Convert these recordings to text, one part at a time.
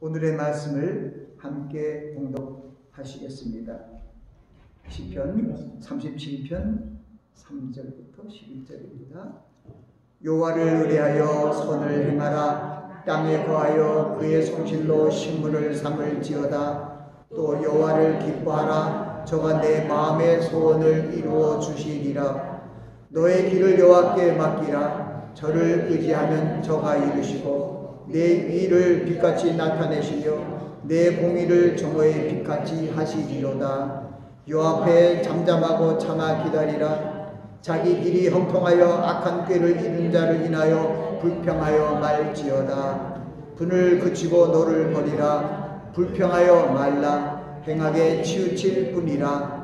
오늘의 말씀을 함께 봉독하시겠습니다. 시편 37편 3절부터 11절입니다. 여호와를 의뢰하여 선을 행하라. 땅에 거하여 그의 성실로 식물을 삼을지어다. 또 여호와를 기뻐하라. 저가 내 마음의 소원을 이루어 주시리라. 너의 길을 여호와께 맡기라. 저를 의지하면 저가 이루시고 내 의를 빛같이 나타내시며 내 공의를 정오의 빛같이 하시리로다. 요 앞에 잠잠하고 참아 기다리라. 자기 길이 형통하여 악한 꾀를 이룬 자를 인하여 불평하여 말지어다. 분을 그치고 너를 버리라. 불평하여 말라. 행악에 치우칠 뿐이라.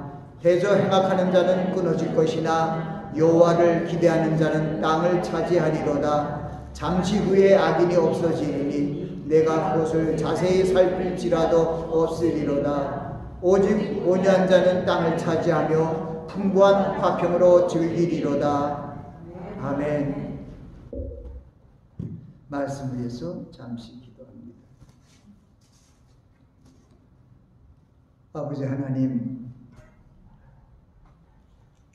대저 행악하는 자는 끊어질 것이나 여호와를 기대하는 자는 땅을 차지하리로다. 잠시 후에 악인이 없어지리니 내가 그것을 자세히 살필지라도 없으리로다. 오직 온유한 자는 땅을 차지하며 풍부한 화평으로 즐기리로다. 아멘. 말씀을 위해서 잠시 기도합니다. 아버지 하나님,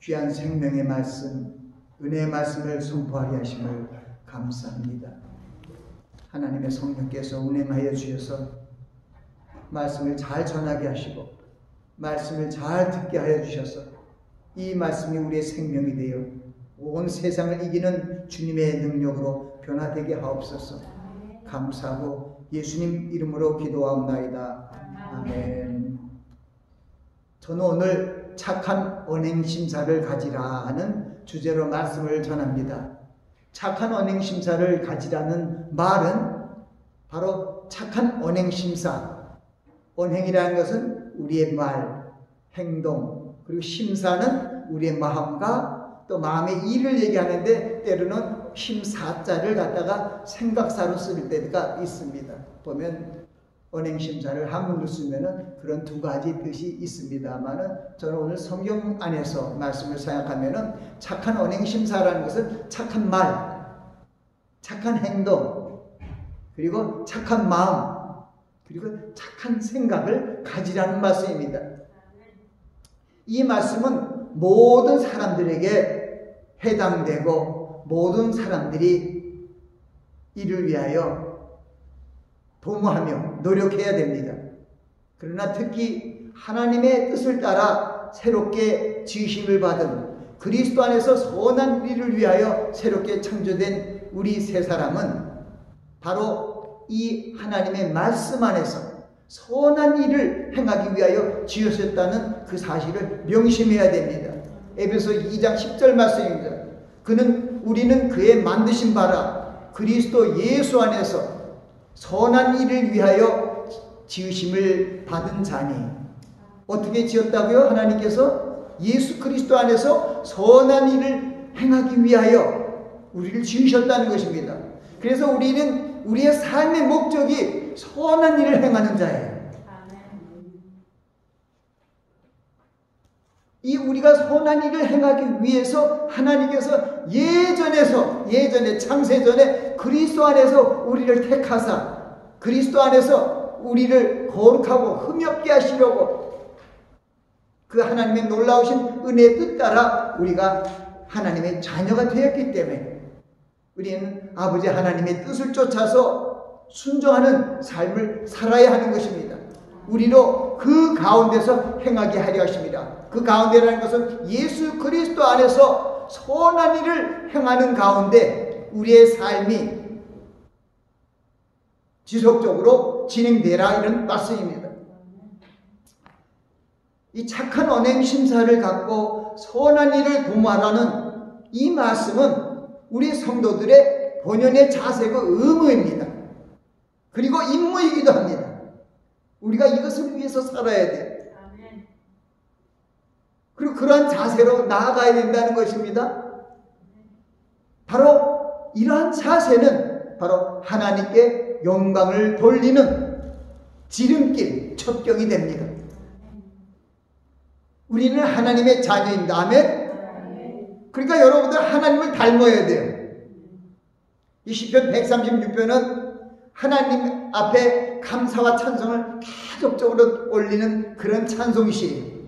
귀한 생명의 말씀, 은혜의 말씀을 선포하게 하심을 감사합니다. 하나님의 성령께서 운행하여 주셔서 말씀을 잘 전하게 하시고 말씀을 잘 듣게 하여 주셔서 이 말씀이 우리의 생명이 되어 온 세상을 이기는 주님의 능력으로 변화되게 하옵소서. 감사하고 예수님 이름으로 기도하옵나이다. 아멘. 저는 오늘 착한 언행심사를 가지라 하는 주제로 말씀을 전합니다. 착한 언행심사를 가지라는 말은 바로 착한 언행심사. 언행이라는 것은 우리의 말, 행동, 그리고 심사는 우리의 마음과 또 마음의 일을 얘기하는데 때로는 심사자를 갖다가 생각사로 쓸 때가 있습니다. 보면 언행심사를 한문으로 쓰면은 그런 두 가지 뜻이 있습니다만은 저는 오늘 성경 안에서 말씀을 생각하면은 착한 언행심사라는 것은 착한 말, 착한 행동, 그리고 착한 마음, 그리고 착한 생각을 가지라는 말씀입니다. 이 말씀은 모든 사람들에게 해당되고 모든 사람들이 이를 위하여 도모하며 노력해야 됩니다. 그러나 특히 하나님의 뜻을 따라 새롭게 지으심을 받은 그리스도 안에서 선한 일을 위하여 새롭게 창조된 우리 세 사람은 바로 이 하나님의 말씀 안에서 선한 일을 행하기 위하여 지으셨다는 그 사실을 명심해야 됩니다. 에베소 2장 10절 말씀입니다. 우리는 그의 만드신 바라 그리스도 예수 안에서 선한 일을 위하여 지으심을 받은 자니. 어떻게 지었다고요? 하나님께서 예수 그리스도 안에서 선한 일을 행하기 위하여 우리를 지으셨다는 것입니다. 그래서 우리는 우리의 삶의 목적이 선한 일을 행하는 자예요. 이 우리가 선한 일을 행하기 위해서 하나님께서 예전에 창세전에 그리스도 안에서 우리를 택하사 그리스도 안에서 우리를 거룩하고 흠없게 하시려고 그 하나님의 놀라우신 은혜의 뜻 따라 우리가 하나님의 자녀가 되었기 때문에 우리는 아버지 하나님의 뜻을 쫓아서 순종하는 삶을 살아야 하는 것입니다. 우리로 그 가운데서 행하게 하려 하십니다. 그 가운데라는 것은 예수 그리스도 안에서 선한 일을 행하는 가운데 우리의 삶이 지속적으로 진행되라 이런 말씀입니다. 이 착한 언행심사를 갖고 선한 일을 도모하라는 이 말씀은 우리 성도들의 본연의 자세고 의무입니다. 그리고 임무이기도 합니다. 우리가 이것을 위해서 살아야 돼요. 그리고 그러한 자세로 나아가야 된다는 것입니다. 바로 이러한 자세는 바로 하나님께 영광을 돌리는 지름길, 첩경이 됩니다. 우리는 하나님의 자녀입니다. 아멘? 그러니까 여러분들 하나님을 닮아야 돼요. 이 시편 136편은 하나님 앞에 감사와 찬송을 계속적으로 올리는 그런 찬송시예요.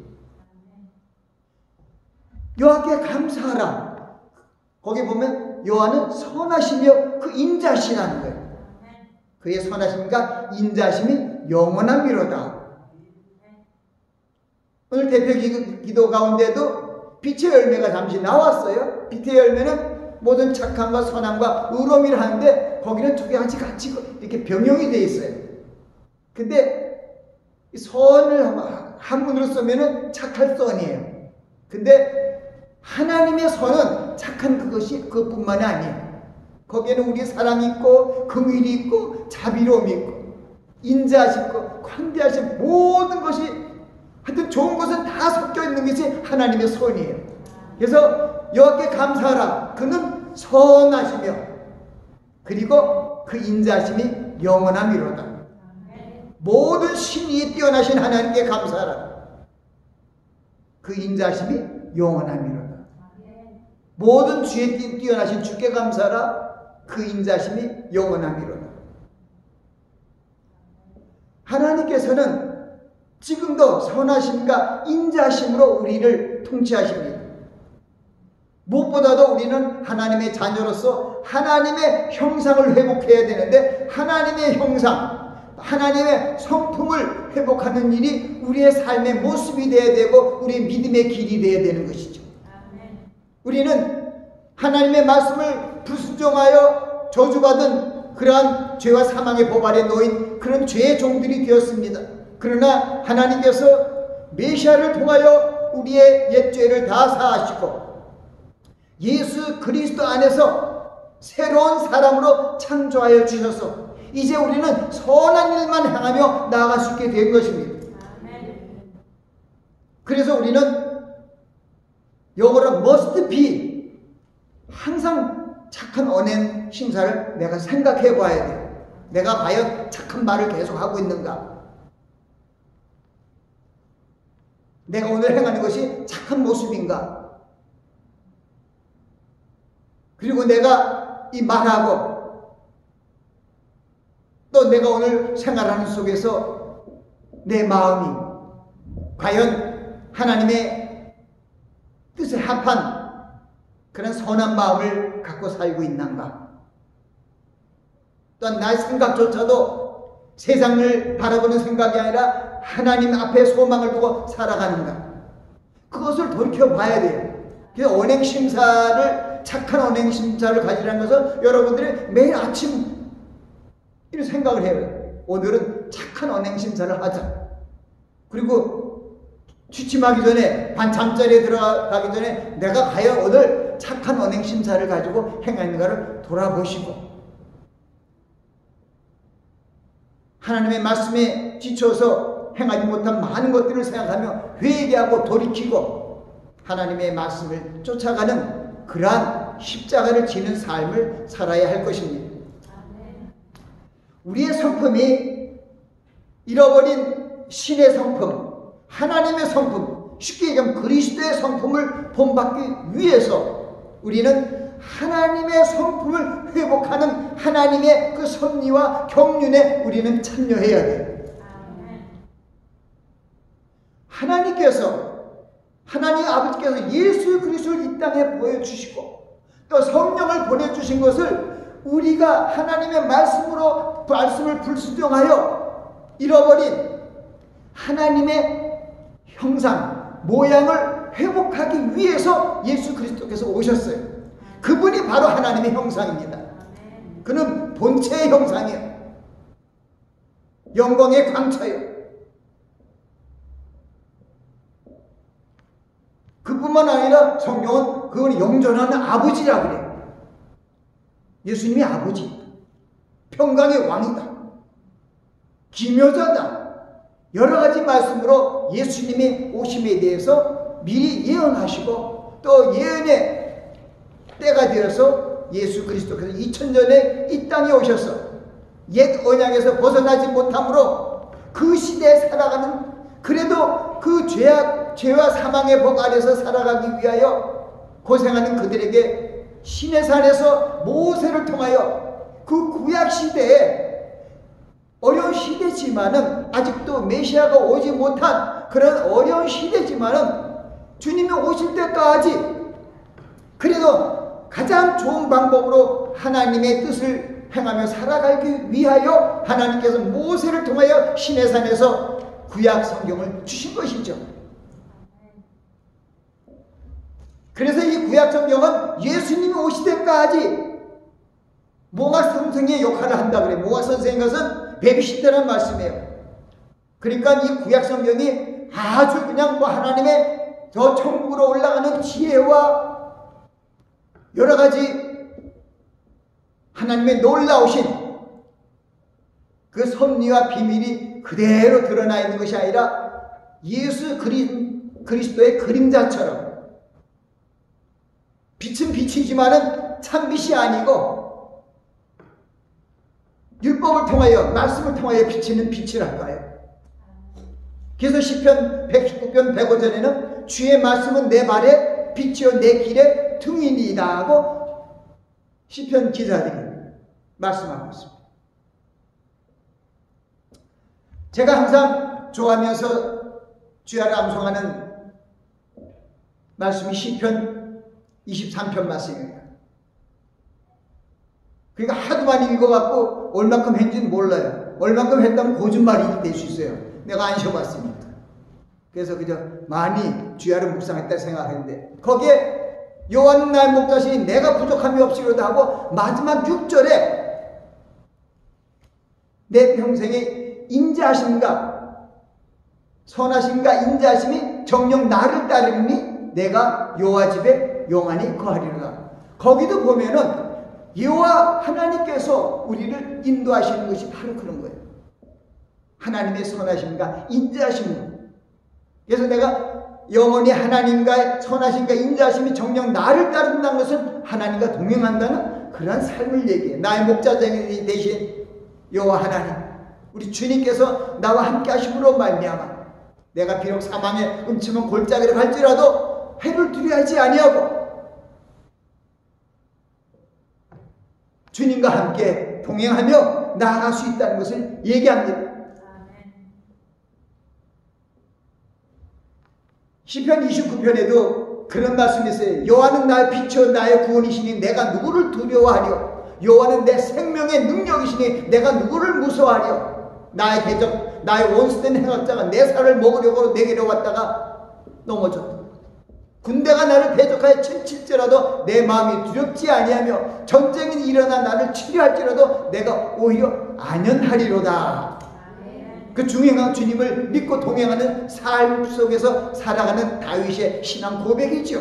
여호와께 감사하라. 거기 보면 여호와는 선하시며 그 인자시라는 거예요. 그의 선하심과 인자심이 영원함이로다. 오늘 대표 기도 가운데도 빛의 열매가 잠시 나왔어요. 빛의 열매는 모든 착함과 선함과 의로움이라 하는데 거기는 두 가지 같이 이렇게 병용이 되어 있어요. 근데 선을 한문으로 쓰면은 착할 선이에요. 근데 하나님의 선은 착한 그것이 그것뿐만이 아니에요. 거기에는 우리의 사랑이 있고 긍휼이 있고 자비로움이 있고 인자하심 있고 광대하심 모든 것이 하여튼 좋은 것은 다 섞여 있는 것이 하나님의 선이에요. 그래서 여호와께 감사하라. 그는 선하시며 그리고 그 인자심이 영원함이로다. 모든 신이 뛰어나신 하나님께 감사하라. 그 인자심이 영원함이로다. 모든 주에 뛰어나신 주께 감사하라. 그 인자심이 영원함이로다. 하나님께서는 지금도 선하심과 인자심으로 우리를 통치하십니다. 무엇보다도 우리는 하나님의 자녀로서 하나님의 형상을 회복해야 되는데 하나님의 형상, 하나님의 성품을 회복하는 일이 우리의 삶의 모습이 되어야 되고 우리의 믿음의 길이 되어야 되는 것이죠. 우리는 하나님의 말씀을 불순종하여 저주받은 그러한 죄와 사망의 법 아래 놓인 그런 죄의 종들이 되었습니다. 그러나 하나님께서 메시아를 통하여 우리의 옛 죄를 다 사하시고 예수 그리스도 안에서 새로운 사람으로 창조하여 주셔서 이제 우리는 선한 일만 행하며 나아갈 수 있게 된 것입니다. 그래서 우리는 영어로 must be 항상 착한 언행 심사를 내가 생각해 봐야 돼요. 내가 과연 착한 말을 계속 하고 있는가? 내가 오늘 행하는 것이 착한 모습인가? 그리고 내가 이 말하고 또 내가 오늘 생활하는 속에서 내 마음이 과연 하나님의 뜻에 합한 그런 선한 마음을 갖고 살고 있는가? 또한 나의 생각조차도 세상을 바라보는 생각이 아니라 하나님 앞에 소망을 두고 살아가는가? 그것을 돌이켜봐야 돼요. 그래서 언행심사를 착한 언행심사를 가지라는 것은 여러분들이 매일 아침 이런 생각을 해요. 오늘은 착한 언행심사를 하자. 그리고 취침하기 전에 밤잠자리에 들어가기 전에 내가 과연 오늘 착한 언행심사를 가지고 행하는가를 돌아보시고 하나님의 말씀에 지쳐서 행하지 못한 많은 것들을 생각하며 회개하고 돌이키고 하나님의 말씀을 쫓아가는 그러한 십자가를 지는 삶을 살아야 할 것입니다. 우리의 성품이 잃어버린 신의 성품, 하나님의 성품, 쉽게 얘기하면 그리스도의 성품을 본받기 위해서 우리는 하나님의 성품을 회복하는 하나님의 그 섭리와 경륜에 우리는 참여해야 돼요. 하나님 아버지께서 예수 그리스도를 이 땅에 보여주시고 또 성령을 보내주신 것을 우리가 하나님의 말씀을 불순종하여 잃어버린 하나님의 형상, 모양을 회복하기 위해서 예수 그리스도께서 오셨어요. 그분이 바로 하나님의 형상입니다. 그는 본체의 형상이에요. 영광의 광채예요. 그뿐만 아니라 성경은 그걸 영존하는 아버지라 그래요. 예수님이 아버지, 평강의 왕이다, 기묘자다. 여러 가지 말씀으로 예수님의 오심에 대해서 미리 예언하시고 또 예언의 때가 되어서 예수 그리스도께서 2000년에 이 땅에 오셔서 옛 언약에서 벗어나지 못함으로 그 시대에 살아가는 그래도 그 죄와 사망의 법 아래서 살아가기 위하여 고생하는 그들에게 시내산에서 모세를 통하여 그 구약 시대에 어려운 시대지만은, 아직도 메시아가 오지 못한 그런 어려운 시대지만은 주님이 오실 때까지 그래도 가장 좋은 방법으로 하나님의 뜻을 행하며 살아가기 위하여 하나님께서 모세를 통하여 시내산에서 구약 성경을 주신 것이죠. 그래서 이 구약 성경은 예수님이 오실 때까지 모학 선생의 역할을 한다 그래요. 모학 선생인 것은 베비시터라는 말씀이에요. 그러니까 이 구약 성경이 아주 그냥 뭐 하나님의 저 천국으로 올라가는 지혜와 여러 가지 하나님의 놀라우신 그 섭리와 비밀이 그대로 드러나 있는 것이 아니라 예수 그리스도의 그림자처럼, 빛은 빛이지만은 참빛이 아니고 율법을 통하여, 말씀을 통하여 비치는 빛이랄까요. 그래서 시편 119편 105절에는 주의 말씀은 내 발에 빛이요 내 길에 등이니이다 하고 시편 기자들이 말씀하고 있습니다. 제가 항상 좋아하면서 주야를 암송하는 말씀이 시편 23편 말씀입니다. 그러니까 하도 많이 읽어갖고 얼마큼 했는지는 몰라요. 얼마큼 했다면 거짓말이 될 수 있어요. 내가 안 쉬어봤으니까. 그래서 그저 많이 주야를 묵상했다 생각했는데, 거기에 여호와는 나의 목자시니 내가 부족함이 없으리로다 하고 마지막 6절에 내 평생의 인자하심과 선하심과 인자하심이 정녕 나를 따르니 내가 여호와 집에 영원히 거하리로다. 거기도 보면은 여호와 하나님께서 우리를 인도하시는 것이 바로 그런 거예요. 하나님의 선하심과 인자하심으로. 그래서 내가 영원히 하나님과 선하심과 인자하심이 정녕 나를 따른다는 것은 하나님과 동행한다는 그러한 삶을 얘기해. 나의 목자장이 되신 여호와 하나님, 우리 주님께서 나와 함께 하심으로 말미암아 내가 비록 사망의 음침한 골짜기를 갈지라도 해를 두려워하지 아니하고 주님과 함께 동행하며 나아갈 수 있다는 것을 얘기합니다. 시편 29편에도 그런 말씀이 있어요. 여호와는 나의 빛이요 나의 구원이시니 내가 누구를 두려워하려. 여호와는 내 생명의 능력이시니 내가 누구를 무서워하려. 나의 대적, 나의 원수된 행악자가 내 살을 먹으려고 내게로 왔다가 넘어졌다. 군대가 나를 대적하여 칠칠지라도 내 마음이 두렵지 아니하며 전쟁이 일어나 나를 치료할지라도 내가 오히려 안연하리로다. 그 중요한 주님을 믿고 동행하는 삶 속에서 살아가는 다윗의 신앙 고백이죠.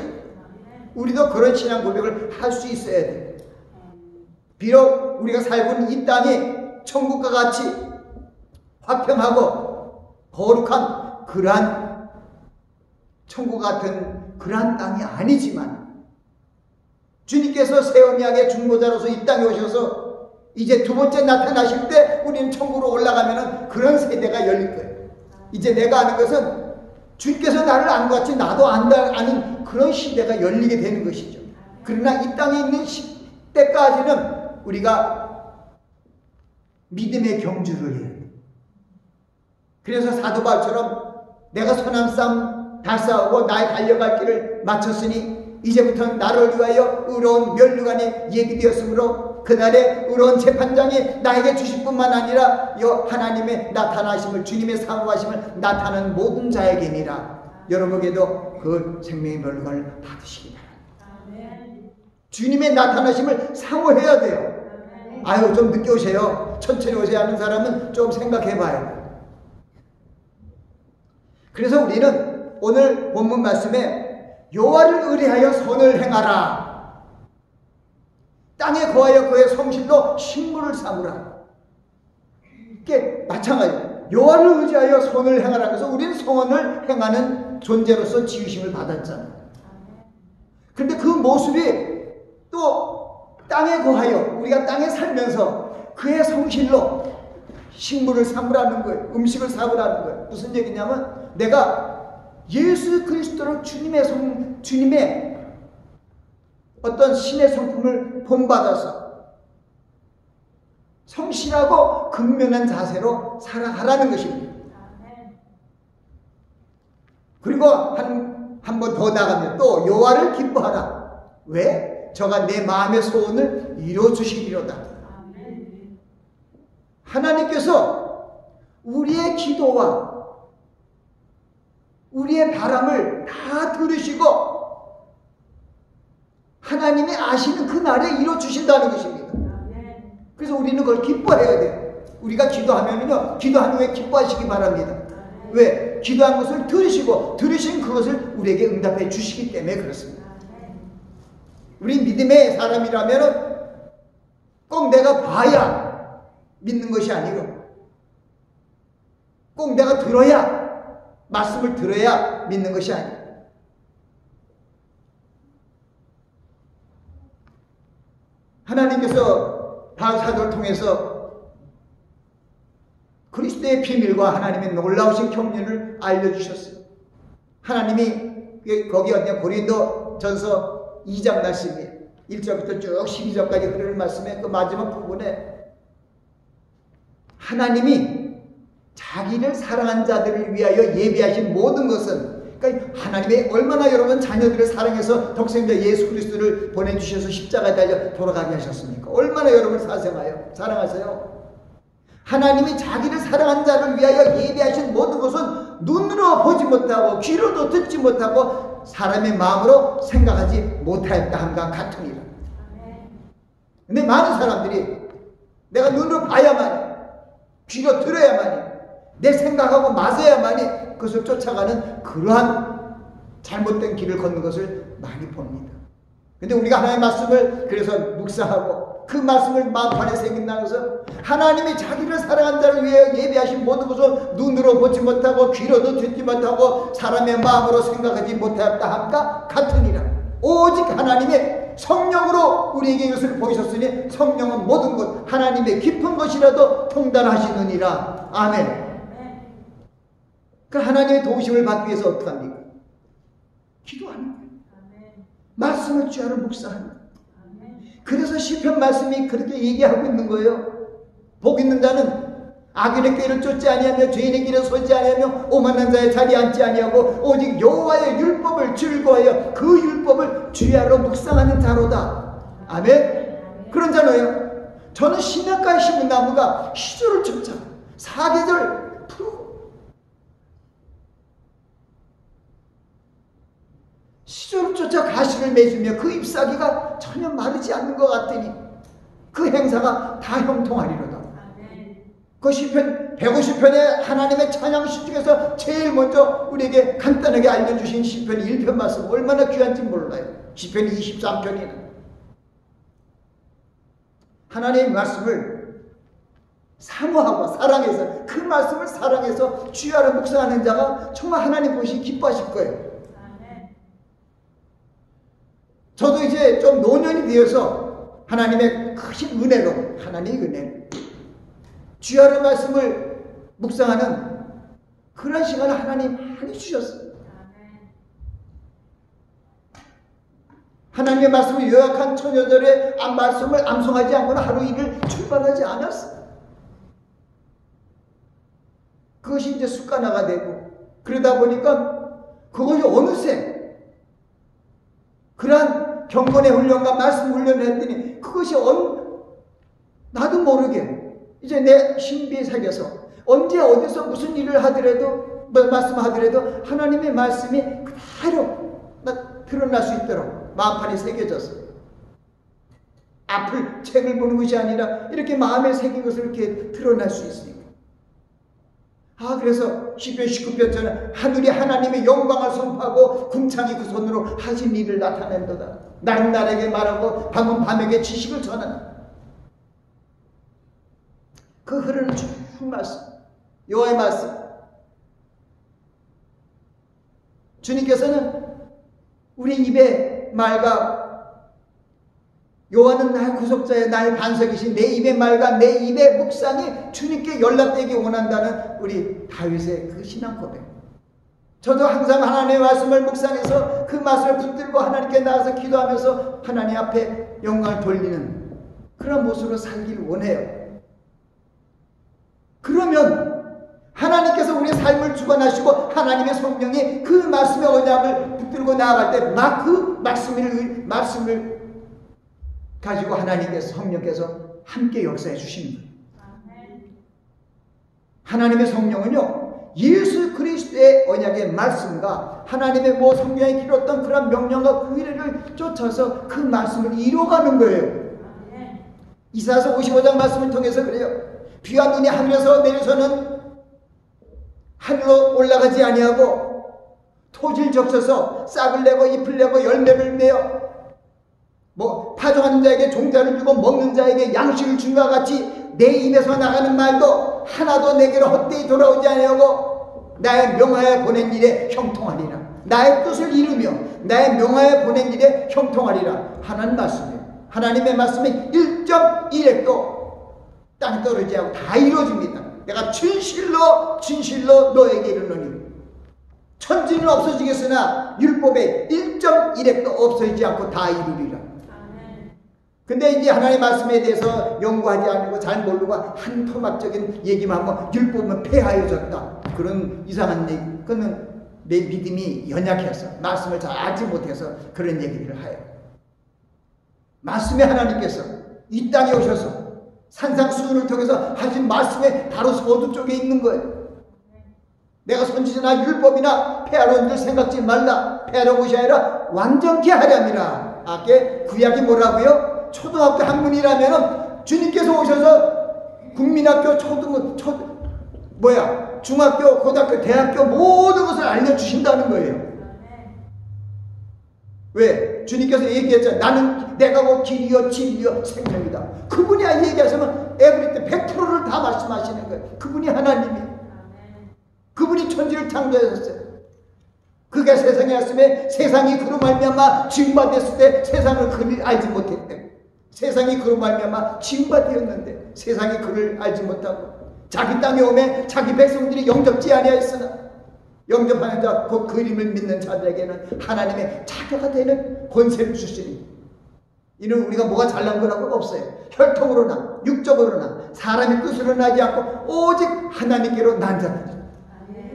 우리도 그런 신앙 고백을 할 수 있어야 돼요. 비록 우리가 살고 있는 이 땅이 천국과 같이 화평하고 거룩한 그러한 천국 같은 그러한 땅이 아니지만 주님께서 새 언약의 중보자로서 이 땅에 오셔서 이제 두 번째 나타나실 때 우리는 천국으로 올라가면 그런 세대가 열릴 거예요. 이제 내가 아는 것은 주님께서 나를 아는 것 같이 나도 아는 그런 시대가 열리게 되는 것이죠. 그러나 이 땅에 있는 때까지는 우리가 믿음의 경주를 해야 돼요. 그래서 사도 바울처럼 내가 선한 싸움 다 싸우고 나의 달려갈 길을 마쳤으니 이제부터는 나를 위하여 의로운 면류관이 얘기되었으므로 그날에 의로운 재판장이 나에게 주실 뿐만 아니라 하나님의 나타나심을, 주님의 사모하심을 나타나는 모든 자에게니라. 여러분에게도 그 생명의 면류관을 받으시기 바랍니다. 주님의 나타나심을 사모해야 돼요. 아유 좀 늦게 오세요. 천천히 오세요 하는 사람은 좀 생각해 봐야 돼요. 그래서 우리는 오늘 본문 말씀에 여호와를 의뢰하여 선을 행하라. 땅에 거하여 그의 성실로 식물을 삼으라. 이게 마찬가지예요. 여호와를 의지하여 선을 행하라. 그래서 우리는 선을 행하는 존재로서 지으심을 받았잖아요. 그런데 그 모습이 또 땅에 거하여 우리가 땅에 살면서 그의 성실로 식물을 삼으라는 거예요. 음식을 삼으라는 거예요. 무슨 얘기냐면 내가 예수 그리스도를 주님의 어떤 신의 성품을 본받아서 성실하고 근면한 자세로 살아가라는 것입니다. 그리고 한 번 더 나가면 또 여호와를 기뻐하라. 왜? 저가 내 마음의 소원을 이루어주시리로다. 하나님께서 우리의 기도와 우리의 바람을 다 들으시고 하나님이 아시는 그 날에 이루어주신다는 것입니다. 그래서 우리는 그걸 기뻐해야 돼요. 우리가 기도하면요, 기도한 후에 기뻐하시기 바랍니다. 왜? 기도한 것을 들으시고 들으신 그것을 우리에게 응답해 주시기 때문에 그렇습니다. 우리 믿음의 사람이라면 꼭 내가 봐야 믿는 것이 아니고 꼭 내가 들어야, 말씀을 들어야 믿는 것이 아니에요. 하나님께서 바울 사도를 통해서 그리스도의 비밀과 하나님의 놀라우신 경륜을 알려주셨어요. 하나님이 거기 어디냐, 고린도전서 2장 말씀이에요. 1절부터 쭉 12절까지 흐르는 말씀의 그 마지막 부분에 하나님이 자기를 사랑한 자들을 위하여 예비하신 모든 것은, 그러니까 하나님의 얼마나 여러분 자녀들을 사랑해서 독생자 예수 그리스도를 보내주셔서 십자가에 달려 돌아가게 하셨습니까? 얼마나 여러분을 사랑하세요? 하나님이 자기를 사랑한 자를 위하여 예비하신 모든 것은 눈으로 보지 못하고 귀로도 듣지 못하고 사람의 마음으로 생각하지 못하였다 함과 같으니라. 근데 많은 사람들이 내가 눈으로 봐야만이, 귀로 들어야만이, 내 생각하고 맞아야만이 그것을 쫓아가는 그러한 잘못된 길을 걷는 것을 많이 봅니다. 근데 우리가 하나님의 말씀을 그래서 묵상하고 그 말씀을 마음판에 새긴다면서 하나님이 자기를 사랑한 자를 위해 예비하신 모든 것을 눈으로 보지 못하고 귀로도 듣지 못하고 사람의 마음으로 생각하지 못하였다 함과 같으니라. 오직 하나님의 성령으로 우리에게 이것을 보이셨으니 성령은 모든 것 하나님의 깊은 것이라도 통달하시느니라. 아멘. 그 하나님의 도우심을 받기 위해서 어떻게 합니까? 기도하는 거예요. 말씀을 주야로 묵상하는 거예요. 그래서 시편 말씀이 그렇게 얘기하고 있는 거예요. 복 있는 자는 악인의 길을 쫓지 아니하며 죄인의 길에 서지 아니하며 오만한 자의 자리에 앉지 아니하고 오직 여호와의 율법을 즐거워하여 그 율법을 주야로 묵상하는 자로다. 아멘. 그런 자로요. 저는 신약가에 심은 나무가 시조를 쫓아 사계절 푸르고 시조를 쫓아 가시를 맺으며 그 잎사귀가 전혀 마르지 않는 것 같으니 그 행사가 다 형통하리로다. 그 시편 150편의 하나님의 찬양시 중에서 제일 먼저 우리에게 간단하게 알려주신 시편 1편 말씀 얼마나 귀한지 몰라요. 시편 23편이는 하나님의 말씀을 사모하고 사랑해서 그 말씀을 사랑해서 주야로 묵상하는 자가 정말 하나님 보시 기뻐하실 거예요. 저도 이제 좀 노년이 되어서 하나님의 크신 은혜로, 하나님의 은혜로 주야로 말씀을 묵상하는 그런 시간을 하나님 많이 주셨어요. 하나님의 말씀을 요약한 처녀들의 말씀을 암송하지 않고는 하루 일을 출발하지 않았어요. 그것이 이제 습관화가 되고 그러다 보니까 그것이 어느새 그러한 경건의 훈련과 말씀 훈련을 했더니 그것이 나도 모르게 이제 내 신비에 새겨서 언제 어디서 무슨 일을 하더라도 말씀하더라도 하나님의 말씀이 그대로 드러날 수 있도록 마음판에 새겨졌어요. 앞을 책을 보는 것이 아니라 이렇게 마음에 새긴 것을 이렇게 드러날 수 있으니까. 그래서 시편 19편 저는 하늘이 하나님의 영광을 선포하고 궁창이 그 손으로 하신 일을 나타낸도다. 날은 날에게 말하고 밤은 밤에게 지식을 전한다. 그 흐르는 쭉 말씀, 여호와의 말씀. 주님께서는 우리 입의 말과 여호와는 나의 구속자여 나의 반석이신 내 입의 말과 내 입의 묵상이 주님께 연락되기 원한다는 우리 다윗의 그 신앙 고백. 저도 항상 하나님의 말씀을 묵상해서 그 말씀을 붙들고 하나님께 나가서 기도하면서 하나님 앞에 영광을 돌리는 그런 모습으로 살기를 원해요. 그러면 하나님께서 우리의 삶을 주관하시고 하나님의 성령이 그 말씀의 언약을 붙들고 나아갈 때 막 그 말씀을 가지고 하나님께서 성령께서 함께 역사해 주시는 거예요. 하나님의 성령은요, 예수 그리스도의 언약의 말씀과 하나님의 성경에 기록했던 그런 명령과 그 의례를 쫓아서 그 말씀을 이루어가는 거예요. 이사야서 55장 말씀을 통해서 그래요. 비와 눈이 하늘에서 내려서는 하늘로 올라가지 아니하고 토지를 적셔서 싹을 내고 잎을 내고 열매를 내어 파종하는 자에게 종자를 주고 먹는 자에게 양식을 준 것과 같이 내 입에서 나가는 말도 하나도 내게로 헛되이 돌아오지 아니하고 나의 명하여 보낸 일에 형통하리라. 나의 뜻을 이루며 나의 명하여 보낸 일에 형통하리라 하는 말씀이에요. 하나님의 말씀이 1.1핵도 땅에 떨어지지 않고 다 이루어집니다. 내가 진실로 너에게 이르노니 천지는 없어지겠으나 율법의 1.1핵도 없어지지 않고 다 이루리라. 근데 이제 하나님의 말씀에 대해서 연구하지 않고 잘 모르고 한 토막적인 얘기만 하면 율법은 폐하여졌다. 그런 이상한 얘기. 그거는 내 믿음이 연약해서 말씀을 잘 알지 못해서 그런 얘기를 해요. 말씀의 하나님께서 이 땅에 오셔서 산상수훈을 통해서 하신 말씀에 바로 서두 쪽에 있는 거예요. 내가 선지자나 율법이나 폐하려는 줄 생각지 말라. 폐하려는 것이 아니라 완전케 하렵니다. 아까 구약이 뭐라고요? 초등학교 학문이라면 주님께서 오셔서 국민학교, 중학교, 고등학교, 대학교 모든 것을 알려주신다는 거예요. 왜? 주님께서 얘기했잖아요. 내가 곧 길이요 진리요 생명이다. 그분이 얘기하시면 에브리때 100%를 다 말씀하시는 거예요. 그분이 하나님이에요. 그분이 천지를 창조하셨어요. 그가 세상에 왔음에 세상이 그로 말미암아 지음바 됐을 때 세상을 그를 알지 못했대. 세상이 그로 말미암아 지음바 되었는데 세상이 그를 알지 못하고 자기 땅에 오매 자기 백성들이 영접지 아니하였으나 영접하는 자 곧 그림을 믿는 자들에게는 하나님의 자녀가 되는 권세를 주시니 이는 우리가 뭐가 잘난 거라고 없어요. 혈통으로나 육적으로나 사람의 뜻으로 나지 않고 오직 하나님께로 난 자들.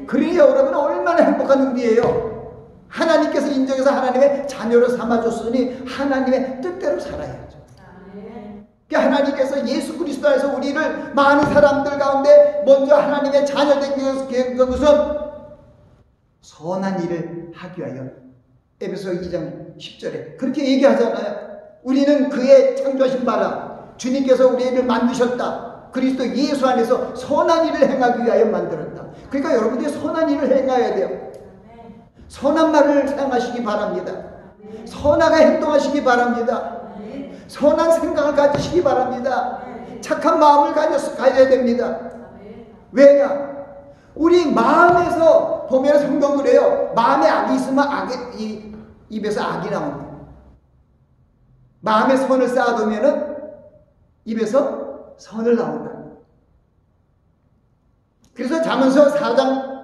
그러니 여러분은 얼마나 행복한 우리예요. 하나님께서 인정해서 하나님의 자녀로 삼아줬으니 하나님의 뜻대로 살아야죠. 그러니까 하나님께서 예수 그리스도 안에서 우리를 많은 사람들 가운데 먼저 하나님의 자녀 되기 것은 선한 일을 하기 위하여 에베소 2장 10절에 그렇게 얘기하잖아요. 우리는 그의 창조하신 바라 주님께서 우리를 만드셨다. 그리스도 예수 안에서 선한 일을 행하기 위하여 만들었다. 그러니까 여러분들이 선한 일을 행해야 돼요. 선한 말을 사용하시기 바랍니다. 선하게 행동하시기 바랍니다. 선한 생각을 가지시기 바랍니다. 착한 마음을 가져야 됩니다. 왜냐? 우리 마음에서 보면 성경 그래요. 마음에 악이 있으면 입에서 악이 나옵니다. 마음에 선을 쌓아두면 입에서 선을 나온다. 그래서 잠언서 4장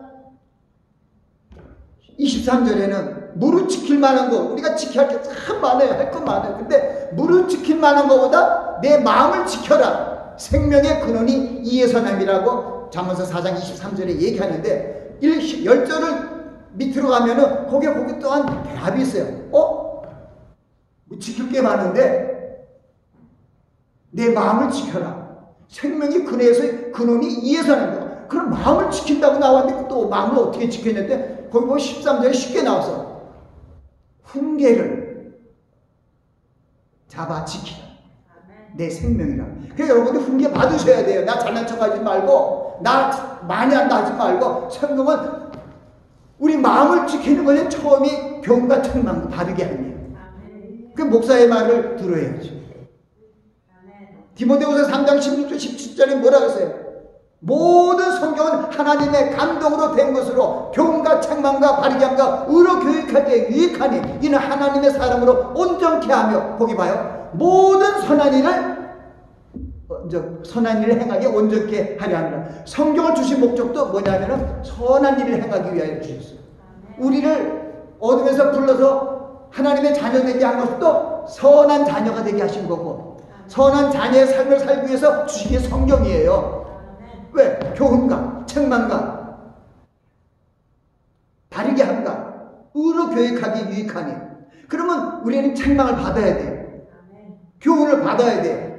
23절에는 무릇 지킬 만한 거, 우리가 지켜야 할 게 참 많아요. 할 건 많아요. 근데 무릇 지킬 만한 것보다 내 마음을 지켜라. 생명의 근원이 이에서 남이라고 잠언서 4장 23절에 얘기하는데 10절을 밑으로 가면은 거기 또한 대합이 있어요. 뭐 지킬 게 많은데 내 마음을 지켜라. 생명의 근원이 이에서 남이다. 그럼 마음을 지킨다고 나왔는데 또 마음을 어떻게 지켰는데 거기 보면 13절에 쉽게 나와서 훈계를 잡아 지키라. 내 생명이라. 그래서 여러분들 훈계 받으셔야 돼요. 나 잘난 척 하지 말고 나 많이 한다 하지 말고 성경은 우리 마음을 지키는 것이 처음이 병과 책망 바르게 하는 거예요. 그 목사의 말을 들어야죠. 디모데후서 3장 16절 17절에 뭐라고 했어요? 모든 성경은 하나님의 감동으로 된 것으로 교훈과 책망과 바르게 함과 의로 교육할 때 유익하니 이는 하나님의 사람으로 온전케 하며 거기 봐요. 모든 선한 일을 행하게 온전케 하려 합니다. 성경을 주신 목적도 뭐냐면 선한 일을 행하기 위하여 주셨어요. 우리를 어둠에서 불러서 하나님의 자녀 되게 한 것도 선한 자녀가 되게 하신 거고 선한 자녀의 삶을 살기 위해서 주신 게 성경이에요. 왜? 교훈과 책망과 바르게 함과 의로 교육하기 유익하니. 그러면 우리는 책망을 받아야 돼요. 교훈을 받아야 돼요.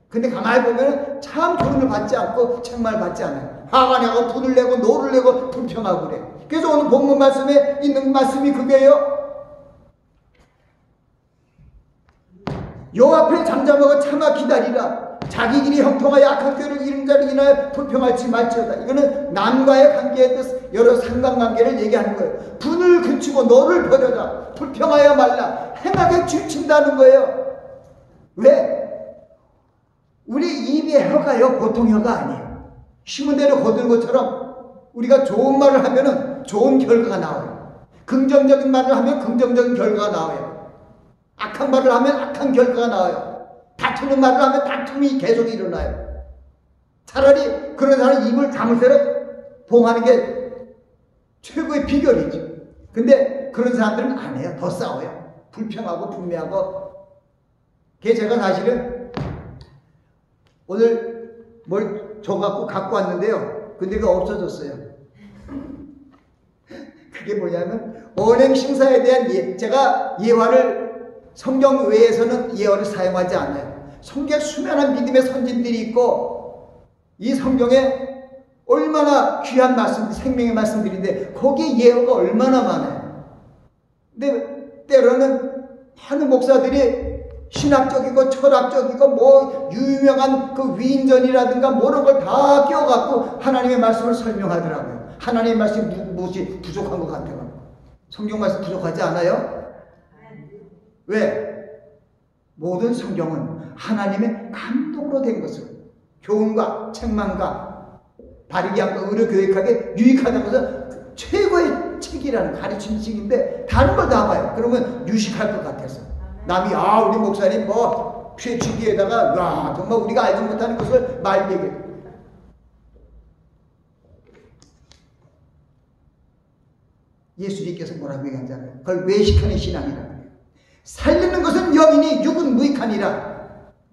근데 가만히 보면 참 교훈을 받지 않고 책망을 받지 않아요. 화가 나고 분을 내고 노를 내고 불평하고 그래. 그래서 오늘 본문 말씀에 있는 말씀이 그게요. 여호와 앞에 잠잠하고 참아 기다리라. 자기 길이 형통하여 악한 꾀를 이룬 자를 인하여 불평하지 말지어다. 이거는 남과의 관계에 대해서 여러 상관관계를 얘기하는 거예요. 분을 그치고 너를 버려라. 불평하여 말라. 행하게 질친다는 거예요. 왜? 우리 입의 혀가요 보통 혀가 아니에요. 심은 대로 거두는 것처럼 우리가 좋은 말을 하면은 좋은 결과가 나와요. 긍정적인 말을 하면 긍정적인 결과가 나와요. 악한 말을 하면 악한 결과가 나와요. 다투는 말을 하면 다툼이 계속 일어나요. 차라리 그런 사람 입을 다물쇠로 봉하는 게 최고의 비결이죠. 근데 그런 사람들은 안 해요. 더 싸워요. 불평하고 분매하고. 그게 제가 사실은 오늘 뭘 줘갖고 갖고 왔는데요. 근데 그게 없어졌어요. 그게 뭐냐면 언행심사에 대한 제가 예화를 성경 외에서는 예언을 사용하지 않아요. 성경에 수많은 믿음의 선진들이 있고 이 성경에 얼마나 귀한 말씀, 생명의 말씀들인데 거기에 예언가 얼마나 많아요. 근데 때로는 많은 목사들이 신학적이고 철학적이고 뭐 유명한 그 위인전이라든가 모든 걸 다 끼워갖고 하나님의 말씀을 설명하더라고요. 하나님의 말씀이 무엇이 부족한 것 같아요. 성경 말씀 부족하지 않아요? 왜? 모든 성경은 하나님의 감동으로 된 것을 교훈과 책망과 바르게 하고 의로 교육하게 유익하다는 것은 최고의 책이라는 가르치는 책인데 다른 걸 다 봐요. 그러면 유식할 것 같아서 남이 우리 목사님 뭐 PhD에다가 정말 우리가 알지 못하는 것을 말 얘기해. 예수님께서 뭐라고 얘기하잖아요. 그걸 외식하는 신앙이라고 해요. 살리는 것은 영이니 육은 무익하니라.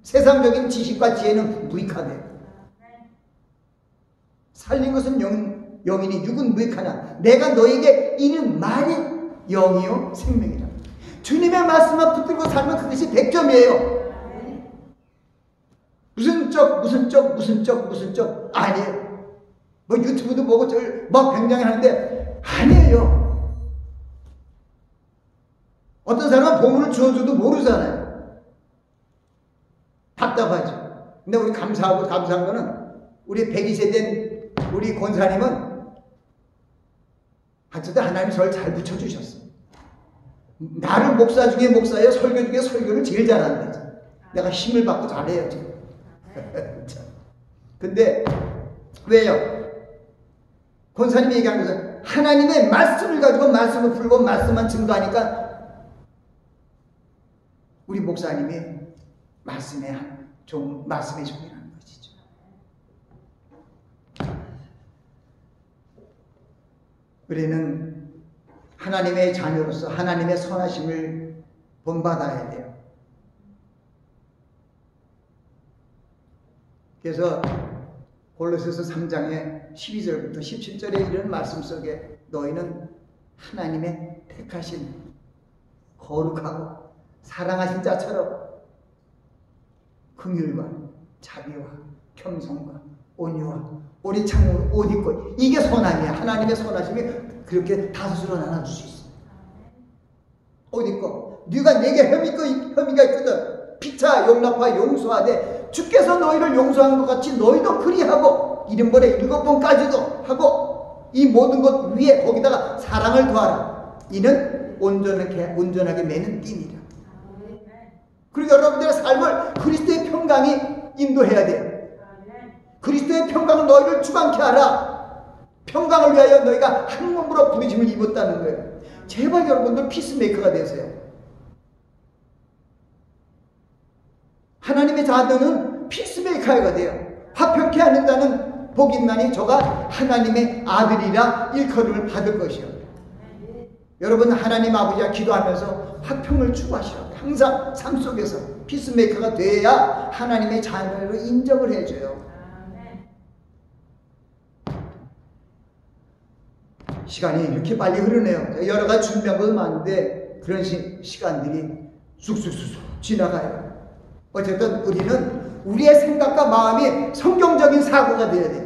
세상적인 지식과 지혜는 무익하대. 살린 것은 영이니 육은 무익하나 내가 너에게 이는 말이 영이요 생명이라. 주님의 말씀만 붙들고 살면 그것이 100점이에요. 무슨 적 아니에요. 뭐 유튜브도 보고 막 굉장히 하는데 아니에요. 어떤 사람은 보물을 주어줘도 모르잖아요. 답답하죠. 근데 우리 감사한 거는 우리 102세 된 우리 권사님은 하여튼 하나님 저를 잘 붙여주셨어요. 나를 목사 중에 목사예요. 설교 중에 설교를 제일 잘한다. 내가 힘을 받고 잘해야지. 근데 왜요? 권사님이 얘기한 것은 하나님의 말씀을 가지고 말씀을 풀고 말씀만 증거하니까 우리 목사님이 말씀의 종이라는 것이죠. 우리는 하나님의 자녀로서 하나님의 선하심을 본받아야 돼요. 그래서 골로새서 3장의 12절부터 17절에 이런 말씀 속에 너희는 하나님의 택하신 거룩하고 사랑하신 자처럼 긍휼과 자비와 겸손과 온유와 오리 창으로 옷 입고 이게 선함이야. 하나님의 선하심이 그렇게 다섯으로 나눠줄 수 있어. 옷 입고 네가 내게 혐의가 있거든 피차 용납하 용서하되 주께서 너희를 용서한 것 같이 너희도 그리하고 이른번에 7번까지도 하고 이 모든 것 위에 거기다가 사랑을 더하라. 이는 온전하게 매는 띠니라. 그리고 여러분들의 삶을 그리스도의 평강이 인도해야 돼요. 그리스도의 평강은 너희를 주관케 하라. 평강을 위하여 너희가 한 몸으로 부르심을 입었다는 거예요. 제발 여러분들 피스메이커가 되세요. 하나님의 자녀는 피스메이커가 돼요. 화평케 하는 자는 복이 있나니 저가 하나님의 아들이라 일컬음을 받을 것이요. 여러분 하나님 아버지와 기도하면서 화평을 추구하시라고. 항상 삶 속에서 피스메이커가 돼야 하나님의 자녀로 인정을 해줘요. 시간이 이렇게 빨리 흐르네요. 여러 가지 준비한 것도 많은데 그런 시간들이 쑥쑥쑥 지나가요. 어쨌든 우리는 우리의 생각과 마음이 성경적인 사고가 되어야 돼요.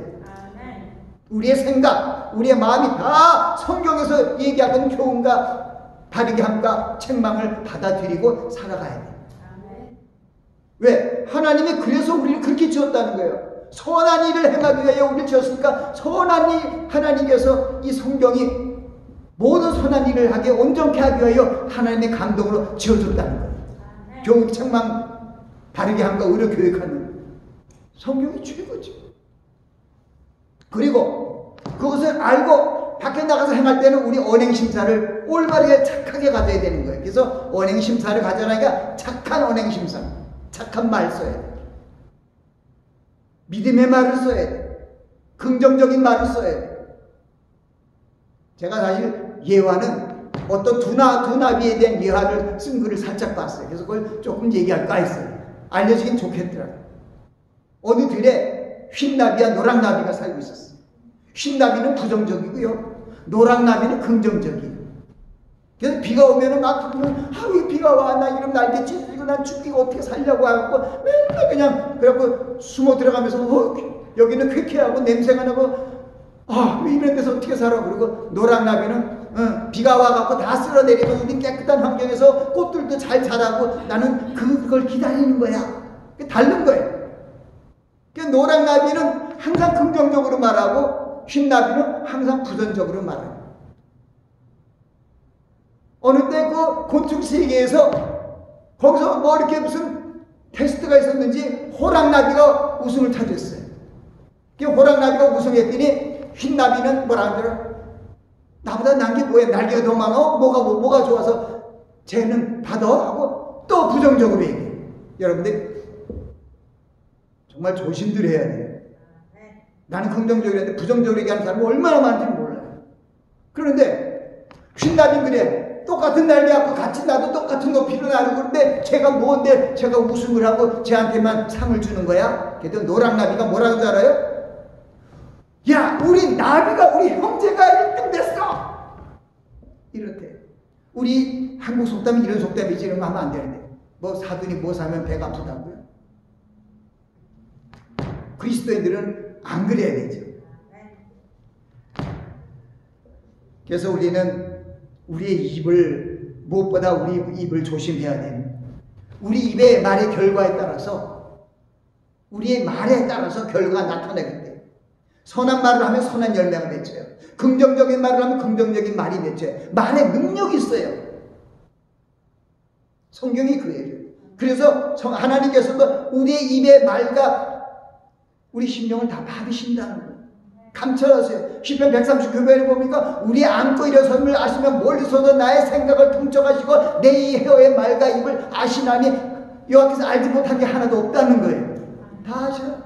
우리의 생각, 우리의 마음이 다 성경에서 얘기하는 교훈과 바르게 함과 책망을 받아들이고 살아가야 돼요. 왜? 하나님이 그래서 우리를 그렇게 지었다는 거예요. 선한 일을 행하기 위하여 우리를 지었으니까 선한 일, 하나님께서 이 성경이 모든 선한 일을 하게 온전케 하기 위하여 하나님의 감동으로 지어줬다는 거예요. 교육, 책망, 바르게 함과 의로 교육하는 성경이 최고죠. 그리고 그것을 알고 밖에 나가서 행할 때는 우리 언행심사를 올바르게 착하게 가져야 되는 거예요. 그래서 언행심사를 가져라니까 착한 언행심사, 착한 말 써야 돼요. 믿음의 말을 써야 돼요. 긍정적인 말을 써야 돼요. 제가 사실 예화는 어떤 두 나비에 대한 예화를 쓴 글을 살짝 봤어요. 그래서 그걸 조금 얘기할까 했어요. 알려지긴 좋겠더라고요. 어느 들에 흰 나비와 노랑 나비가 살고 있었어요. 흰 나비는 부정적이고요. 노랑 나비는 긍정적이에요. 그래서 비가 오면은 막 왜 비가 와? 나 이러면 날개 찢어지고 난 죽기가 어떻게 살려고 하고 맨날 그냥 그래갖고 숨어 들어가면서 여기는 쾌쾌하고 냄새가 나고 왜 이런 데서 어떻게 살아? 그리고 노랑 나비는 비가 와갖고 다 쓸어내리고 우리 깨끗한 환경에서 꽃들도 잘 자라고 나는 그걸 기다리는 거야. 다른 거예요. 노랑 나비는 항상 긍정적으로 말하고 흰 나비는 항상 부정적으로 말해요. 어느 때 그 곤충 세계에서 거기서 뭐 이렇게 무슨 테스트가 있었는지 호랑나비가 우승을 차지했어요. 호랑나비가 우승했더니 흰나비는 뭐라 하더라? 나보다 난 게 뭐야? 날개가 더 많아? 뭐가 좋아서 쟤는 받아? 하고 또 부정적으로 얘기해요. 여러분들 정말 조심들 해야 돼요. 나는 긍정적으로 했는데 부정적으로 얘기하는 사람이 얼마나 많은지 몰라요. 그런데 흰나비는 그래. 똑같은 날개하고 같이 나도 똑같은 높이로 나르고 그런데 제가 뭔데 제가 우승을 하고 쟤한테만 상을 주는 거야? 그래도 노랑나비가 뭐라고 알아요? 야, 우리 나비가 우리 형제가 1등 됐어! 이렇대. 우리 한국 속담이 이런 속담이지 이런 거 하면 안 되는데 뭐 사돈이 뭐 사면 배가 아프다고요? 그리스도인들은 안 그래야 되죠. 그래서 우리는 우리의 입을 무엇보다 우리 입을 조심해야 됩니다. 우리 입의 말의 결과에 따라서 우리의 말에 따라서 결과가 나타나기 때문에 선한 말을 하면 선한 열매가 맺혀요. 긍정적인 말을 하면 긍정적인 말이 맺혀요. 말에 능력이 있어요. 성경이 그래요. 그래서 하나님께서도 우리의 입의 말과 우리 심령을 다 받으신다는 거예요. 감찰하세요. 시편 139편에 보니까 우리 안고 일어섬을 아시면 멀리서도 나의 생각을 통촉하시고 내 혀의 말과 입을 아시나니 여호와께서 알지 못한 게 하나도 없다는 거예요. 다 아셔요.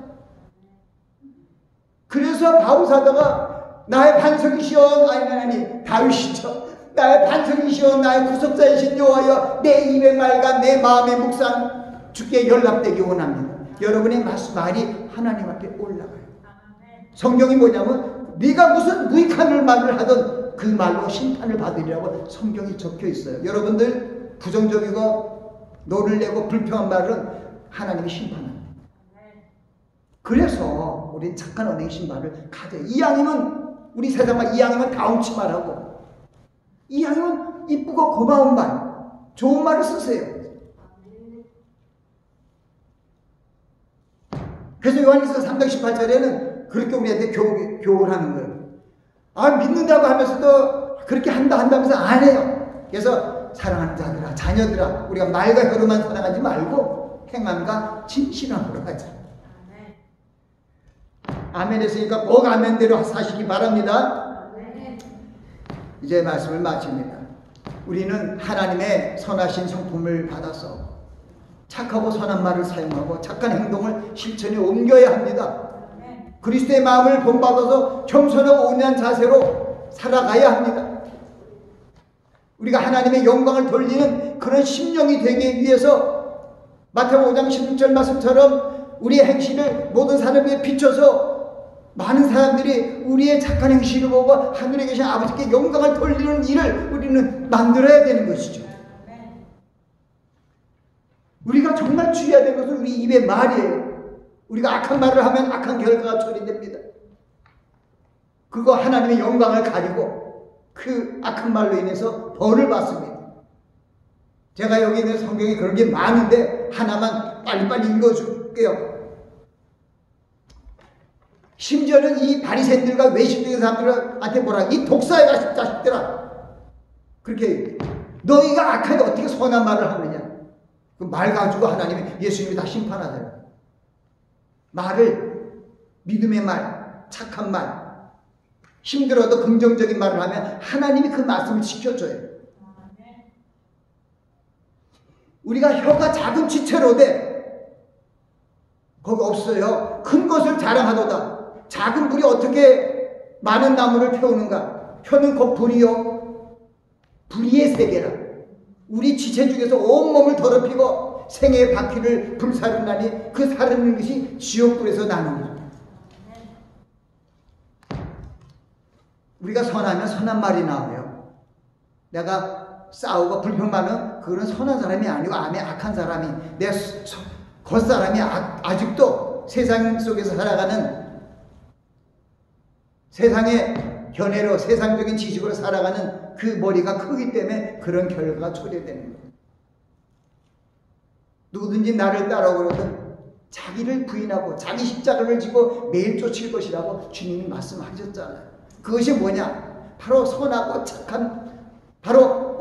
그래서 바울사도가 나의 반석이시여 아니 다윗이죠. 나의 반석이시여 나의 구속자이신 여호와여 내 입의 말과 내 마음의 묵상 주께 연락되기 원합니다. 여러분의 말이 하나님 앞에 올라가요. 성경이 뭐냐면 네가 무슨 무익한 말을 하든 그 말로 심판을 받으리라고 성경이 적혀 있어요. 여러분들 부정적이고 노를 내고 불평한 말은 하나님이 심판합니다. 그래서 우리는 착한 언행심 말을 가져요. 이왕이면 우리 세상말 이왕이면 다운치 말하고 이왕이면 이쁘고 고마운 말 좋은 말을 쓰세요. 그래서 요한일서 3장 18절에는 그렇게 우리한테 교훈하는 거예요. 믿는다고 하면서도 그렇게 한다면서 안 해요. 그래서 사랑하는 자들아, 자녀들아, 우리가 말과 혀로만 사랑하지 말고 행함과 진실함으로 하자. 아멘 했으니까 꼭 아멘대로 사시기 바랍니다. 이제 말씀을 마칩니다. 우리는 하나님의 선하신 성품을 받아서 착하고 선한 말을 사용하고 착한 행동을 실천에 옮겨야 합니다. 그리스도의 마음을 본받아서 겸손하고 온유한 자세로 살아가야 합니다. 우리가 하나님의 영광을 돌리는 그런 심령이 되기 위해서 마태복음 5장 16절 말씀처럼 우리의 행실을 모든 사람에게 비춰서 많은 사람들이 우리의 착한 행실을 보고 하늘에 계신 아버지께 영광을 돌리는 일을 우리는 만들어야 되는 것이죠. 우리가 정말 주의해야 되는 것은 우리 입의 말이에요. 우리가 악한 말을 하면 악한 결과가 초래됩니다. 그거 하나님의 영광을 가리고 그 악한 말로 인해서 벌을 받습니다. 제가 여기 있는 성경에 그런 게 많은데 하나만 빨리빨리 읽어줄게요. 심지어는 이 바리새인들과 외식적인 사람들한테 뭐라, 이 독사의 자식들아, 그렇게 너희가 악하게 어떻게 선한 말을 하느냐. 그 말 가지고 하나님이, 예수님이 다 심판하잖아요. 말을, 믿음의 말, 착한 말, 힘들어도 긍정적인 말을 하면 하나님이 그 말씀을 지켜줘요. 우리가 혀가 작은 쥐채로 돼. 거기 없어요. 큰 것을 자랑하도다. 작은 불이 어떻게 많은 나무를 태우는가. 혀는 곧 불이요, 불의의 세계라. 우리 지체 중에서 온몸을 더럽히고 생애의 바퀴를 불사르나니 그 사르는 것이 지옥불에서 나는 거죠. 우리가 선하면 선한 말이 나와요. 내가 싸우고 불평하면 그거는 선한 사람이 아니고 암에 악한 사람이, 내 겉사람이 아직도 세상 속에서 살아가는, 세상의 견해로 세상적인 지식으로 살아가는 그 머리가 크기 때문에 그런 결과가 초래되는 거예요. 누구든지 나를 따라오거든 자기를 부인하고 자기 십자가를 지고 매일 쫓을 것이라고 주님이 말씀하셨잖아요. 그것이 뭐냐? 바로 선하고 착한, 바로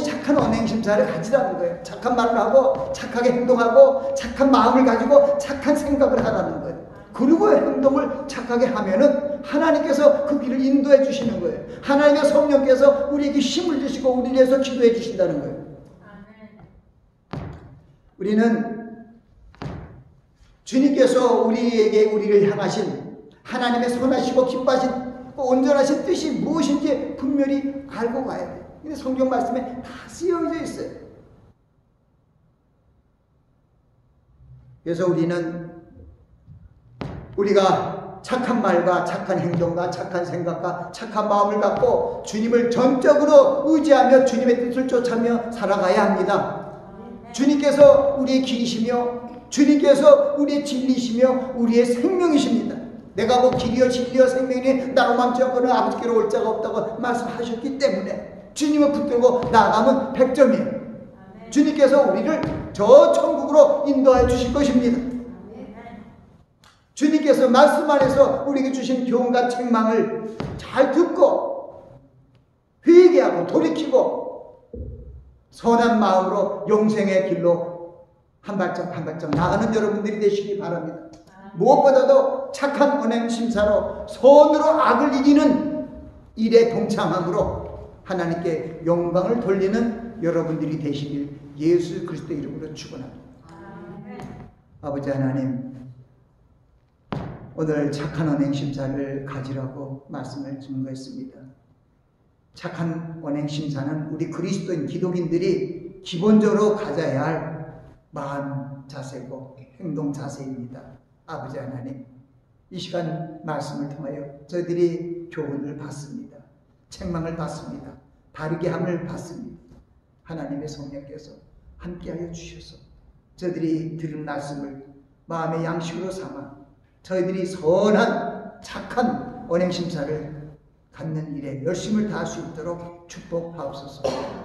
착한 언행심사를 가지라는 거예요. 착한 말을 하고 착하게 행동하고 착한 마음을 가지고 착한 생각을 하라는 거예요. 그리고 행동을 착하게 하면은 하나님께서 그 길을 인도해 주시는 거예요. 하나님의 성령께서 우리에게 힘을 주시고 우리를 위해서 기도해 주신다는 거예요. 우리는 주님께서 우리에게 우리를 향하신 하나님의 선하시고 기뻐하신 온전하신 뜻이 무엇인지 분명히 알고 가야 돼요. 근데 성경 말씀에 다 쓰여져 있어요. 그래서 우리가 착한 말과 착한 행동과 착한 생각과 착한 마음을 갖고 주님을 전적으로 의지하며 주님의 뜻을 쫓아며 살아가야 합니다. 주님께서 우리의 길이시며 주님께서 우리의 진리시며 우리의 생명이십니다. 내가 뭐 길이여 진리여 생명이니 나로 맘지 않고는 아버지께로 올 자가 없다고 말씀하셨기 때문에 주님을 붙들고 나아가면 100점이에요. 주님께서 우리를 저 천국으로 인도해 주실 것입니다. 주님께서 말씀 안에서 우리에게 주신 교훈과 책망을 잘 듣고 회개하고 돌이키고 선한 마음으로 영생의 길로 한 발짝 한 발짝 나가는 여러분들이 되시기 바랍니다. 무엇보다도 착한 언행심사로 선으로 악을 이기는 일에 동참함으로 하나님께 영광을 돌리는 여러분들이 되시길 예수 그리스도 이름으로 축원합니다. 아버지 하나님, 오늘 착한 언행심사를 가지라고 말씀을 증거했습니다. 착한 언행심사는 우리 그리스도인 기독인들이 기본적으로 가져야 할 마음 자세고 행동 자세입니다. 아버지 하나님, 이 시간 말씀을 통하여 저희들이 교훈을 받습니다. 책망을 받습니다. 바르게 함을 받습니다. 하나님의 성령께서 함께하여 주셔서 저희들이 들은 말씀을 마음의 양식으로 삼아 저희들이 선한 착한 언행심사를 갖는 일에 열심을 다할 수 있도록 축복하옵소서.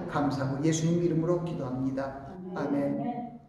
감사하고 예수님 이름으로 기도합니다. 아멘.